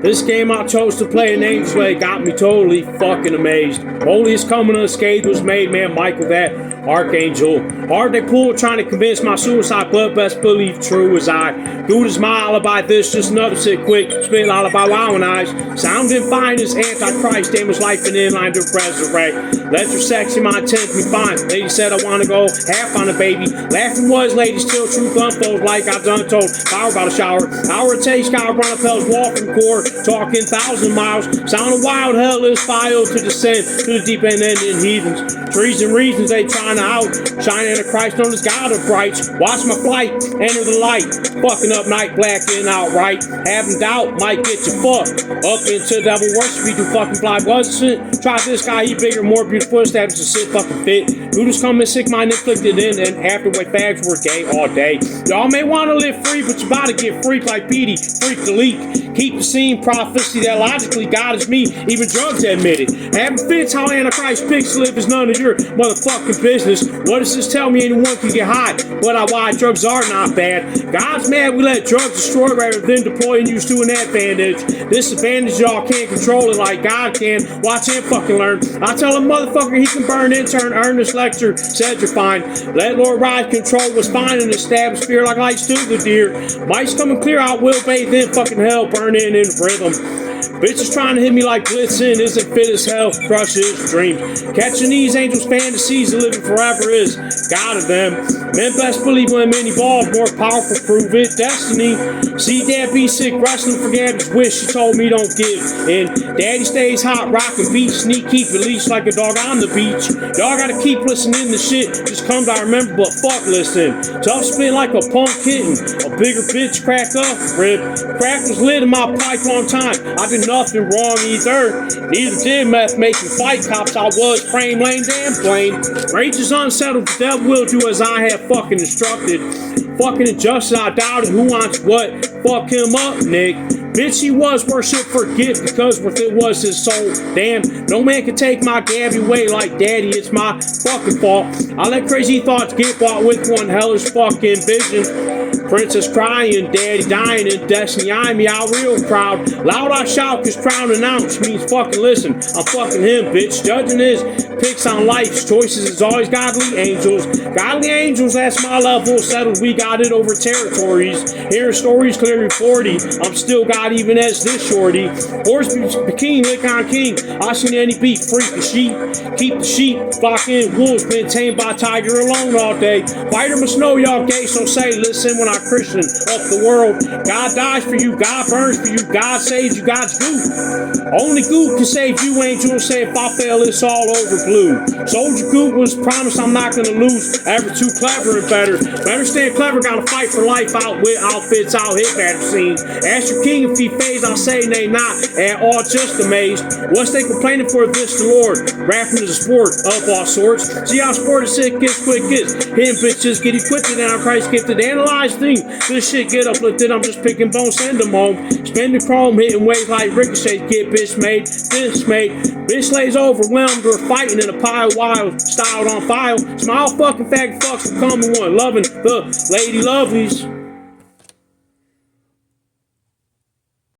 This game I chose to play an Angel's Way got me totally fucking amazed. Holiest coming unscathed was made, man, Michael, that Archangel. Hard they pull trying to convince my suicide, but best believe true as I. Dude is my alibi, this just another sit quick, spit alibi wowing eyes. Sounding fine as Antichrist, damn his life and inline to resurrect. Let your sexy mind tempt me fine. Lady said I wanna go half on a baby. Laughing was ladies till truth unfolds like I've done told. Power about a shower, hour it takes, gotta run up hell's walking core. Talking 1,000 miles, sound of wild hell is file to descend to the deep end ending heathens. Trees and reasons they trying to out shine in a Christ known as God of rights. Watch my flight, enter the light, fucking up night, blacking outright. Having doubt might get you fucked up into devil worship. You do fucking fly wasn't. Try this guy, he bigger, more beautiful, established to sit fucking fit. Dudes coming sick, mind inflicted in, and afterward fags were gay all day. Y'all may want to live free, but you about to get freaked like Petey, freak the leak. Keep the scene, prophecy that logically God is me, even drugs admit it. Having fits how Antichrist picks live is none of your motherfucking business. What does this tell me? Anyone can get high, but why drugs are not bad. God's mad we let drugs destroy rather than deploy and use to an advantage. Disadvantage y'all can't control it like God can. Watch him fucking learn. I tell a motherfucker he can burn intern, earn this lecture, said you're fine. Let Lord Ride control was fine in the atmosphere like lights to the deer. Mice coming clear out, will bathe in fucking hell, burning in rhythm. Bitches trying to hit me like blitzing isn't fit as hell, crush his dream. Catching these angels' fantasies and living forever is God of them. Men best believe when men evolve, more powerful, prove it, destiny. See Dad be sick, wrestling for Gabby's wish, she told me don't give in. Daddy stays hot, rockin' beat, sneak, keep released like a dog on the beach. Y'all gotta keep listening to shit, just comes I remember, but fuck listen. Tough spin like a punk kitten, a bigger bitch crack up, rib. Crack was lit in my pipe on time, I did nothing wrong either. Neither did meth making fight cops. I was frame lane damn plain. Rage is unsettled. The devil will do as I have fucking instructed. Fucking injustice. I doubted who wants what. Fuck him up, Nick. Bitch, he was worship forget because worth it was his soul. Damn, no man can take my Gabby away like daddy. It's my fucking fault. I let crazy thoughts get bought with one hellish fucking vision. Princess crying, daddy dying in destiny. I'm me out real proud. Loud I shout cause crown announce means fucking listen. I'm fucking him, bitch. Judging his picks on life's choices is always godly angels. Godly angels, that's my level. Settled, we got it over territories. Hearing stories clearly 40. I'm still God even as this shorty. Horse king, lick on king. I seen any beat, freak the sheep. Keep the sheep, flock in wolves, been tamed by tiger alone all day. Fighter must know y'all gay, so say, listen when I Christian up the world. God dies for you, God burns for you, God saves you, God's goop. Only goop can save you, angels say if I fail it's all over blue. Soldier goop was promised I'm not gonna lose. Ever too clever and better. Better stay clever, gotta fight for life, out with outfits, out hit battle scenes. Ask your king if he fades, I'll say nay not at all, just amazed. What's they complaining for this the Lord? Rapping is a sport of all sorts. See how sport is sick, gets quick, gets hitting bitches, get equipped and our Christ gifted, analyze things. This shit get uplifted, I'm just picking bones, send them home. Spending chrome, hitting waves like ricochet, get bitch made, this made. Bitch lays overwhelmed, we're fighting in a pile wild, styled on file. Smile fucking faggot fucks, becoming one, loving the lady lovelies.